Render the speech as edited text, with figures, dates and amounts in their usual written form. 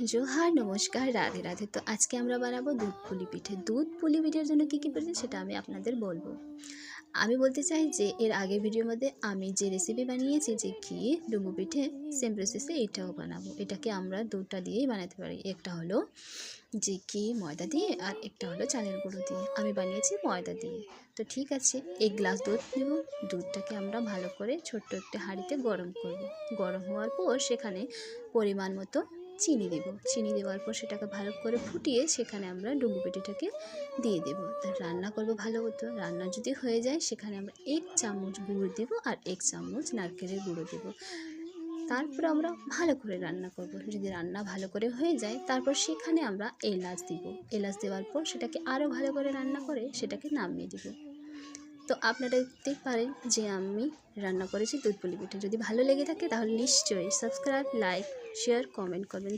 जोहार नमस्कार राधे राधे। तो आज के আমরা বানাবো দুধ পুলি পিঠে। দুধ পুলি পিঠের জন্য কী কী প্রয়োজন সেটা আমি আপনাদের বলবো। আমি বলতে চাই যে এর আগের ভিডিওর মধ্যে আমি যে রেসিপি বানিয়েছি যে ঘি ডুমো পিঠে, সেম প্রসেসে এটাও বানাবো। এটাকে আমরা দুধটা দিয়েই বানাতে পারি। একটা হলো যে ঘি ময়দা দিয়ে, আর একটা হলো চালের গুঁড়ো দিয়ে। আমি বানিয়েছি ময়দা দিয়ে। তো ঠিক আছে, 1 গ্লাস দুধ নেব। দুধটাকে আমরা ভালো করে ছোট্ট একটা হাঁড়িতে গরম করব। গরম হওয়ার পর সেখানে পরিমাণ মতো চিনি দেব। চিনি দেওয়ার পর সেটাকে ভালো করে ফুটিয়ে সেখানে আমরা ডুমো পিঠেটাকে দিয়ে দেব। তা রান্না করব ভালো মতো। রান্না যদি হয়ে যায় সেখানে আমরা 1 চামচ গুঁড়ো দেব আর 1 চামচ নারকেলের গুঁড়ো দেব। তারপর আমরা ভালো করে রান্না করব। যদি রান্না ভালো করে হয়ে যায় তারপর সেখানে আমরা এলাচ দিব। এলাচ দেওয়ার পর সেটাকে আরও ভালো করে রান্না করে সেটাকে নামিয়ে দেব। তো আপনারা দেখতে পারেন যে আমি রান্না করেছি দুধ পুলি পিঠে। যদি ভালো লেগে থাকে তাহলে নিশ্চয়ই সাবস্ক্রাইব, লাইক, শেয়ার, কমেন্ট করবেন।